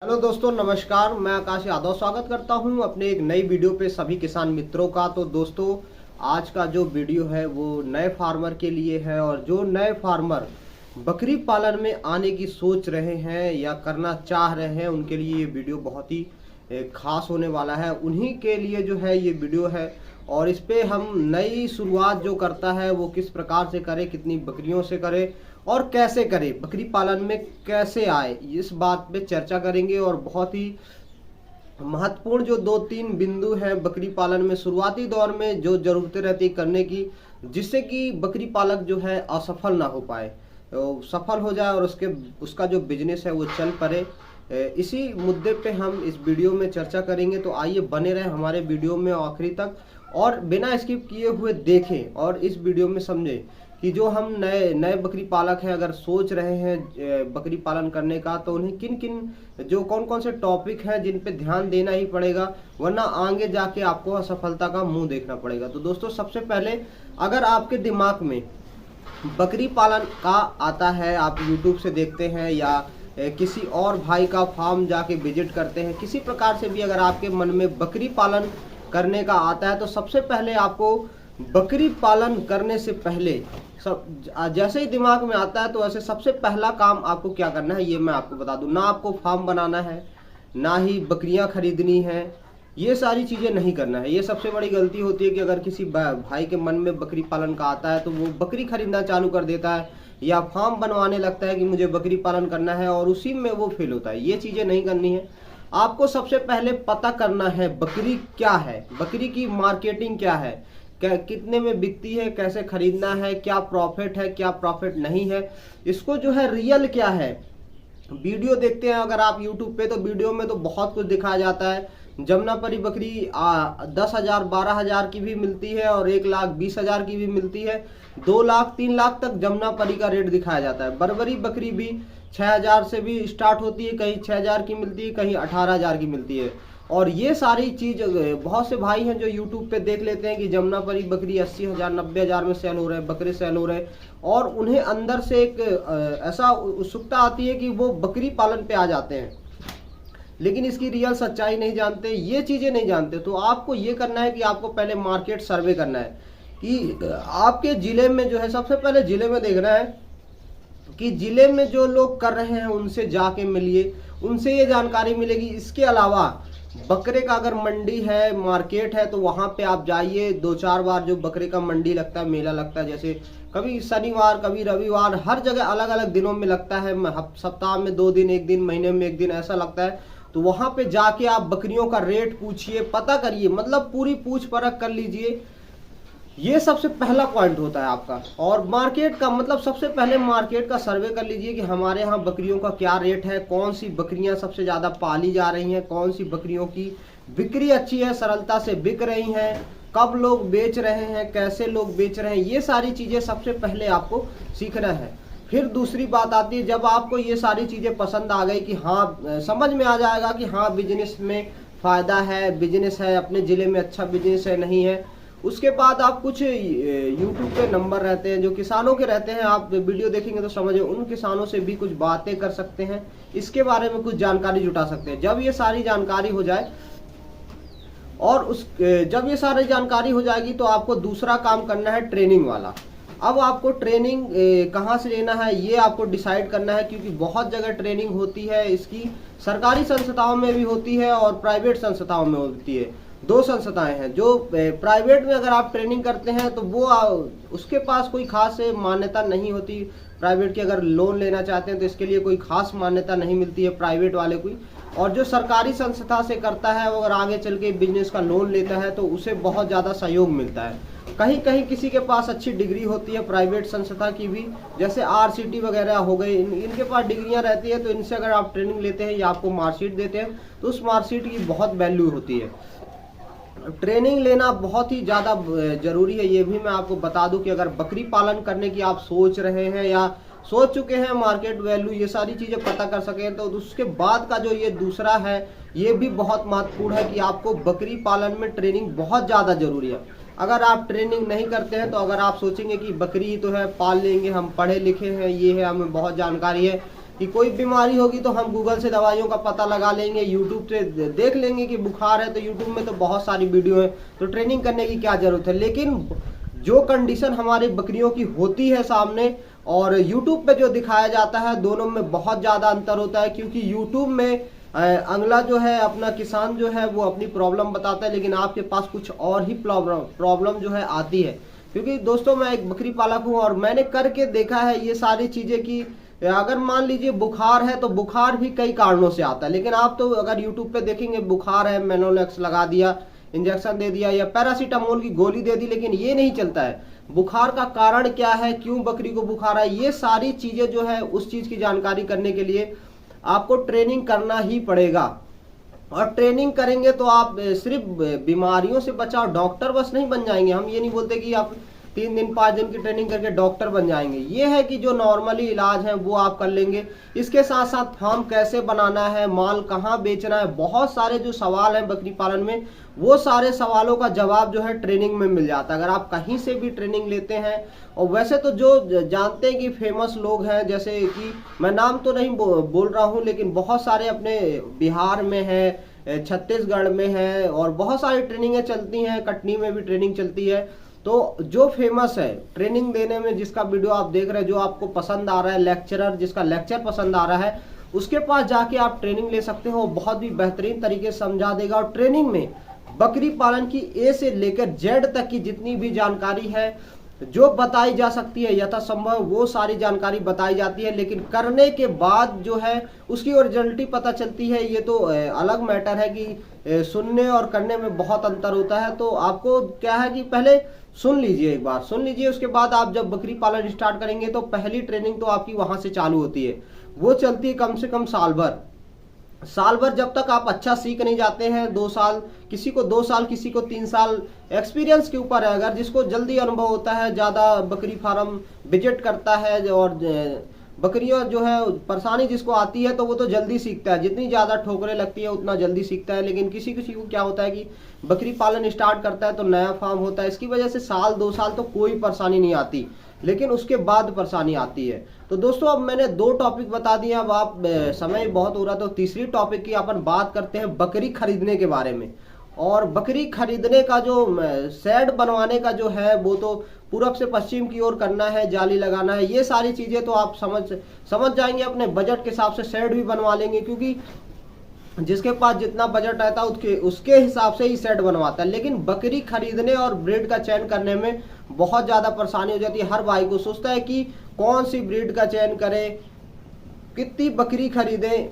Hello दोस्तों, नमस्कार। मैं आकाश यादव स्वागत करता हूं अपने एक नई वीडियो पे सभी किसान मित्रों का। तो दोस्तों, आज का जो वीडियो है वो नए फार्मर के लिए है, और जो नए फार्मर बकरी पालन में आने की सोच रहे हैं या करना चाह रहे हैं उनके लिए ये वीडियो बहुत ही खास होने वाला है। उन्हीं के लिए जो है ये वीडियो है, और इस पे हम नई शुरुआत जो करता है वो किस प्रकार से करे, कितनी बकरियों से करे और कैसे करे, बकरी पालन में कैसे आए, इस बात पे चर्चा करेंगे। और बहुत ही महत्वपूर्ण जो 2-3 बिंदु हैं बकरी पालन में शुरुआती दौर में जो जरूरतें रहती करने की, जिससे कि बकरी पालक जो है असफल ना हो पाए, तो सफल हो जाए और उसका जो बिजनेस है वो चल पड़े। इसी मुद्दे पे हम इस वीडियो में चर्चा करेंगे। तो आइए बने रहे हमारे वीडियो में आखिरी तक, और बिना स्किप किए हुए देखें और इस वीडियो में समझें कि जो हम नए नए बकरी पालक हैं, अगर सोच रहे हैं बकरी पालन करने का, तो उन्हें किन किन जो कौन कौन से टॉपिक हैं जिन पे ध्यान देना ही पड़ेगा, वरना आगे जाके आपको असफलता का मुंह देखना पड़ेगा। तो दोस्तों, सबसे पहले अगर आपके दिमाग में बकरी पालन का आता है, आप यूट्यूब से देखते हैं या किसी और भाई का फार्म जाके विजिट करते हैं, किसी प्रकार से भी अगर आपके मन में बकरी पालन करने का आता है, तो सबसे पहले आपको बकरी पालन करने से पहले सब जैसे ही दिमाग में आता है तो वैसे सबसे पहला काम आपको क्या करना है ये मैं आपको बता दूं। ना आपको फार्म बनाना है, ना ही बकरियां खरीदनी है, ये सारी चीज़ें नहीं करना है। ये सबसे बड़ी गलती होती है कि अगर किसी भाई के मन में बकरी पालन का आता है तो वो बकरी खरीदना चालू कर देता है या फार्म बनवाने लगता है कि मुझे बकरी पालन करना है, और उसी में वो फेल होता है। ये चीज़ें नहीं करनी है। आपको सबसे पहले पता करना है बकरी क्या है, बकरी की मार्केटिंग क्या है, कितने में बिकती है, कैसे खरीदना है, क्या प्रॉफिट है, क्या प्रॉफिट नहीं है, इसको जो है रियल क्या है। वीडियो देखते हैं अगर आप यूट्यूब पे, तो वीडियो में तो बहुत कुछ दिखाया जाता है। जमुनापरी बकरी 10,000 12,000 की भी मिलती है, और 1,20,000 की भी मिलती है। 2 लाख 3 लाख तक जमुनापरी का रेट दिखाया जाता है। बर्बरी बकरी भी 6,000 से भी स्टार्ट होती है, कहीं 6,000 की मिलती है, कहीं 18,000 की मिलती है। और ये सारी चीज बहुत से भाई हैं जो यूट्यूब पे देख लेते हैं कि जमुनापरी बकरी 80,000 90,000 में सेल हो रहे हैं, बकरे सेल हो रहे हैं, और उन्हें अंदर से एक ऐसा उत्सुकता आती है कि वो बकरी पालन पे आ जाते हैं, लेकिन इसकी रियल सच्चाई नहीं जानते, ये चीज़ें नहीं जानते। तो आपको ये करना है कि आपको पहले मार्केट सर्वे करना है कि आपके ज़िले में जो है, सबसे पहले ज़िले में देखना है कि ज़िले में जो लोग कर रहे हैं उनसे जाके मिलिए, उनसे ये जानकारी मिलेगी। इसके अलावा बकरे का अगर मंडी है, मार्केट है, तो वहाँ पे आप जाइए। 2-4 बार जो बकरे का मंडी लगता है, मेला लगता है, जैसे कभी शनिवार, कभी रविवार, हर जगह अलग अलग दिनों में लगता है। सप्ताह में 2 दिन, 1 दिन, महीने में 1 दिन ऐसा लगता है। तो वहाँ पे जाके आप बकरियों का रेट पूछिए, पता करिए, मतलब पूरी पूछ परख कर लीजिए। ये सबसे पहला पॉइंट होता है आपका। और मार्केट का मतलब सबसे पहले मार्केट का सर्वे कर लीजिए कि हमारे यहाँ बकरियों का क्या रेट है, कौन सी बकरियाँ सबसे ज़्यादा पाली जा रही हैं, कौन सी बकरियों की बिक्री अच्छी है, सरलता से बिक रही हैं, कब लोग बेच रहे हैं, कैसे लोग बेच रहे हैं, ये सारी चीज़ें सबसे पहले आपको सीखना है। फिर दूसरी बात आती है, जब आपको ये सारी चीज़ें पसंद आ गई कि हाँ, समझ में आ जाएगा कि हाँ बिजनेस में फ़ायदा है, बिजनेस है, अपने ज़िले में अच्छा बिजनेस है, नहीं है, उसके बाद आप कुछ यूट्यूब पे नंबर रहते हैं जो किसानों के रहते हैं, आप वीडियो देखेंगे तो समझे, उन किसानों से भी कुछ बातें कर सकते हैं, इसके बारे में कुछ जानकारी जुटा सकते हैं। जब ये सारी जानकारी हो जाए, और जब ये सारी जानकारी हो जाएगी, तो आपको दूसरा काम करना है ट्रेनिंग वाला। अब आपको ट्रेनिंग कहाँ से लेना है ये आपको डिसाइड करना है, क्योंकि बहुत जगह ट्रेनिंग होती है इसकी। सरकारी संस्थाओं में भी होती है और प्राइवेट संस्थाओं में होती है। 2 संस्थाएं हैं। जो प्राइवेट में अगर आप ट्रेनिंग करते हैं तो वो उसके पास कोई खास मान्यता नहीं होती। प्राइवेट की अगर लोन लेना चाहते हैं तो इसके लिए कोई खास मान्यता नहीं मिलती है प्राइवेट वाले को। और जो सरकारी संस्था से करता है, वो अगर आगे चल के बिजनेस का लोन लेता है तो उसे बहुत ज़्यादा सहयोग मिलता है। कहीं कहीं किसी के पास अच्छी डिग्री होती है प्राइवेट संस्था की भी, जैसे RCT वगैरह हो गई, इनके पास डिग्रियां रहती है। तो इनसे अगर आप ट्रेनिंग लेते हैं या आपको मार्कशीट देते हैं तो उस मार्कशीट की बहुत वैल्यू होती है। ट्रेनिंग लेना बहुत ही ज़्यादा ज़रूरी है। ये भी मैं आपको बता दूं कि अगर बकरी पालन करने की आप सोच रहे हैं या सोच चुके हैं, मार्केट वैल्यू ये सारी चीज़ें पता कर सकें, तो उसके बाद का जो ये दूसरा है ये भी बहुत महत्वपूर्ण है कि आपको बकरी पालन में ट्रेनिंग बहुत ज़्यादा ज़रूरी है। अगर आप ट्रेनिंग नहीं करते हैं, तो अगर आप सोचेंगे कि बकरी ही तो है, पाल लेंगे, हम पढ़े लिखे हैं, ये है, हमें बहुत जानकारी है, कि कोई बीमारी होगी तो हम गूगल से दवाइयों का पता लगा लेंगे, यूट्यूब से देख लेंगे कि बुखार है तो यूट्यूब में तो बहुत सारी वीडियो है, तो ट्रेनिंग करने की क्या जरूरत है। लेकिन जो कंडीशन हमारी बकरियों की होती है सामने और यूट्यूब पे जो दिखाया जाता है, दोनों में बहुत ज़्यादा अंतर होता है। क्योंकि यूट्यूब में अगला जो है अपना किसान जो है वो अपनी प्रॉब्लम बताता है, लेकिन आपके पास कुछ और ही प्रॉब्लम जो है आती है। क्योंकि दोस्तों मैं एक बकरी पालक हूँ और मैंने करके देखा है ये सारी चीज़ें कि अगर मान लीजिए बुखार है तो बुखार भी कई कारणों से आता है। लेकिन आप तो अगर यूट्यूब पे देखेंगे बुखार है, मेनोलेक्स लगा दिया, इंजेक्शन दे दिया या पैरासीटामोल की गोली दे दी, लेकिन ये नहीं चलता है। बुखार का कारण क्या है, क्यों बकरी को बुखार है, ये सारी चीजें जो है उस चीज की जानकारी करने के लिए आपको ट्रेनिंग करना ही पड़ेगा। और ट्रेनिंग करेंगे तो आप सिर्फ बीमारियों से बचाओ, डॉक्टर बस नहीं बन जाएंगे। हम ये नहीं बोलते कि आप 3 दिन 5 दिन की ट्रेनिंग करके डॉक्टर बन जाएंगे। ये है कि जो नॉर्मली इलाज है वो आप कर लेंगे। इसके साथ साथ फार्म कैसे बनाना है, माल कहाँ बेचना है, बहुत सारे जो सवाल हैं बकरी पालन में, वो सारे सवालों का जवाब जो है ट्रेनिंग में मिल जाता है अगर आप कहीं से भी ट्रेनिंग लेते हैं। और वैसे तो जो जानते हैं कि फेमस लोग हैं, जैसे कि मैं नाम तो नहीं बोल रहा हूँ, लेकिन बहुत सारे अपने बिहार में है, छत्तीसगढ़ में है और बहुत सारी ट्रेनिंगें चलती हैं, कटनी में भी ट्रेनिंग चलती है। तो जो फेमस है ट्रेनिंग देने में, जिसका वीडियो आप देख रहे हैं, जो आपको पसंद आ रहा है, लेक्चरर जिसका लेक्चर पसंद आ रहा है, उसके पास जाके आप ट्रेनिंग ले सकते हो। बहुत ही बेहतरीन तरीके से समझा देगा। और ट्रेनिंग में बकरी पालन की ए से लेकर जेड तक की जितनी भी जानकारी है जो बताई जा सकती है यथासंभव, वो सारी जानकारी बताई जाती है। लेकिन करने के बाद जो है उसकी ओरिजिनलिटी पता चलती है, ये तो अलग मैटर है कि सुनने और करने में बहुत अंतर होता है। तो आपको क्या है कि पहले सुन लीजिए, एक बार सुन लीजिए, उसके बाद आप जब बकरी पालन स्टार्ट करेंगे तो पहली ट्रेनिंग तो आपकी वहां से चालू होती है। वो चलती है कम से कम साल भर जब तक आप अच्छा सीख नहीं जाते हैं। 2 साल, किसी को 2 साल, किसी को 3 साल, एक्सपीरियंस के ऊपर है। अगर जिसको जल्दी अनुभव होता है, ज़्यादा बकरी फार्म विजिट करता है और बकरियां जो है परेशानी जिसको आती है, तो वो तो जल्दी सीखता है। जितनी ज़्यादा ठोकरें लगती है उतना जल्दी सीखता है। लेकिन किसी किसी को क्या होता है कि बकरी पालन स्टार्ट करता है तो नया फार्म होता है, इसकी वजह से साल 2 साल तो कोई परेशानी नहीं आती, लेकिन उसके बाद परेशानी आती है। तो दोस्तों अब मैंने 2 टॉपिक बता दिए, अब आप समय बहुत हो रहा तो तीसरी टॉपिक की अपन बात करते हैं बकरी खरीदने के बारे में। और बकरी खरीदने का जो शेड बनवाने का जो है वो तो पूरब से पश्चिम की ओर करना है, जाली लगाना है, ये सारी चीज़ें तो आप समझ जाएंगे। अपने बजट के हिसाब से शेड भी बनवा लेंगे, क्योंकि जिसके पास जितना बजट रहता है उसके हिसाब से ही सेट बनवाता है। लेकिन बकरी खरीदने और ब्रीड का चयन करने में बहुत ज़्यादा परेशानी हो जाती है। हर भाई को सोचता है कि कौन सी ब्रीड का चयन करें, कितनी बकरी खरीदें,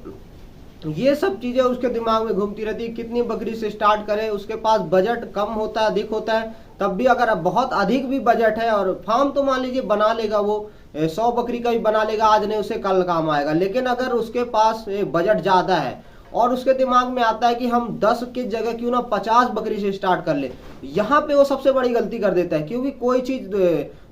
ये सब चीज़ें उसके दिमाग में घूमती रहती है। कितनी बकरी से स्टार्ट करें, उसके पास बजट कम होता है, अधिक होता है, तब भी अगर बहुत अधिक भी बजट है और फार्म तो मान लीजिए बना लेगा, वो 100 बकरी का भी बना लेगा, आज नहीं उसे कल काम आएगा। लेकिन अगर उसके पास बजट ज़्यादा है और उसके दिमाग में आता है कि हम 10 की जगह क्यों ना 50 बकरी से स्टार्ट कर ले, यहाँ पे वो सबसे बड़ी गलती कर देता है। क्योंकि कोई चीज़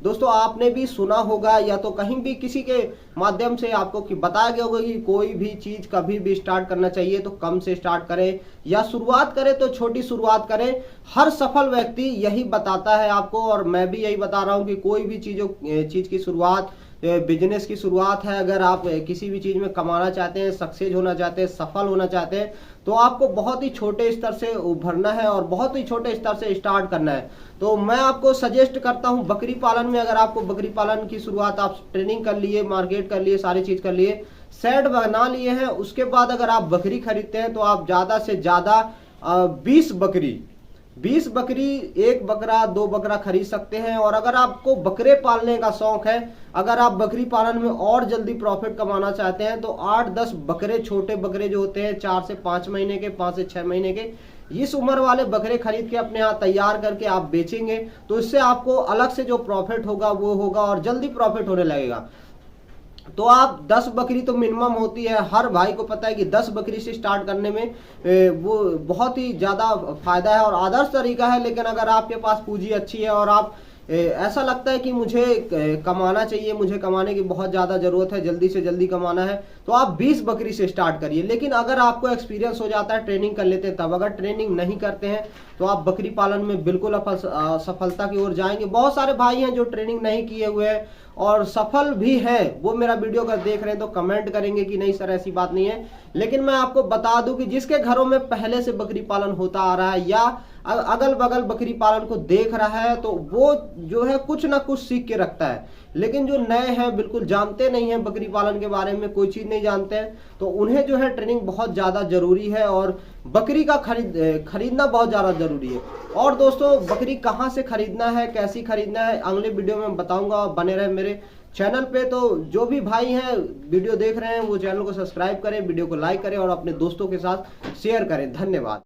दोस्तों आपने भी सुना होगा या तो कहीं भी किसी के माध्यम से आपको बताया गया होगा कि कोई भी चीज़ कभी भी स्टार्ट करना चाहिए तो कम से स्टार्ट करें या शुरुआत करें तो छोटी शुरुआत करें। हर सफल व्यक्ति यही बताता है आपको, और मैं भी यही बता रहा हूँ कि कोई भी चीज़ की शुरुआत, बिजनेस की शुरुआत है, अगर आप किसी भी चीज़ में कमाना चाहते हैं, सक्सेस होना चाहते हैं, सफल होना चाहते हैं, तो आपको बहुत ही छोटे स्तर से उभरना है और बहुत ही छोटे स्तर से स्टार्ट करना है। तो मैं आपको सजेस्ट करता हूं बकरी पालन में, अगर आपको बकरी पालन की शुरुआत, आप ट्रेनिंग कर लिए, मार्केट कर लिए, सारी चीज़ कर लिए, सेट बना लिए हैं, उसके बाद अगर आप बकरी खरीदते हैं तो आप ज़्यादा से ज़्यादा 20 बकरी, 1 बकरा 2 बकरा खरीद सकते हैं। और अगर आपको बकरे पालने का शौक है, अगर आप बकरी पालन में और जल्दी प्रॉफिट कमाना चाहते हैं, तो 8-10 बकरे, छोटे बकरे जो होते हैं 4 से 5 महीने के, 5 से 6 महीने के, इस उम्र वाले बकरे खरीद के अपने यहाँ तैयार करके आप बेचेंगे, तो इससे आपको अलग से जो प्रॉफिट होगा वो होगा और जल्दी प्रॉफिट होने लगेगा। तो आप 10 बकरी तो मिनिमम होती है, हर भाई को पता है कि 10 बकरी से स्टार्ट करने में वो बहुत ही ज़्यादा फायदा है और आदर्श तरीका है। लेकिन अगर आपके पास पूंजी अच्छी है और आप ऐसा लगता है कि मुझे कमाना चाहिए, मुझे कमाने की बहुत ज़्यादा ज़रूरत है, जल्दी से जल्दी कमाना है, तो आप 20 बकरी से स्टार्ट करिए। लेकिन अगर आपको एक्सपीरियंस हो जाता है, ट्रेनिंग कर लेते हैं तब, अगर ट्रेनिंग नहीं करते हैं तो आप बकरी पालन में बिल्कुल सफलता की ओर जाएंगे। बहुत सारे भाई हैं जो ट्रेनिंग नहीं किए हुए हैं और सफल भी हैं, वो मेरा वीडियो अगर देख रहे हैं तो कमेंट करेंगे कि नहीं सर ऐसी बात नहीं है। लेकिन मैं आपको बता दूं कि जिसके घरों में पहले से बकरी पालन होता आ रहा है या अगल बगल बकरी पालन को देख रहा है, तो वो जो है कुछ ना कुछ सीख के रखता है। लेकिन जो नए हैं, बिल्कुल जानते नहीं हैं बकरी पालन के बारे में, कोई चीज नहीं जानते हैं, तो उन्हें जो है ट्रेनिंग बहुत ज्यादा जरूरी है और बकरी का खरीदना बहुत ज्यादा जरूरी है। और दोस्तों, बकरी कहाँ से खरीदना है, कैसी खरीदना है, अगले वीडियो में बताऊंगा, बने रहे मेरे चैनल पे। तो जो भी भाई हैं वीडियो देख रहे हैं वो चैनल को सब्सक्राइब करें, वीडियो को लाइक करें और अपने दोस्तों के साथ शेयर करें। धन्यवाद।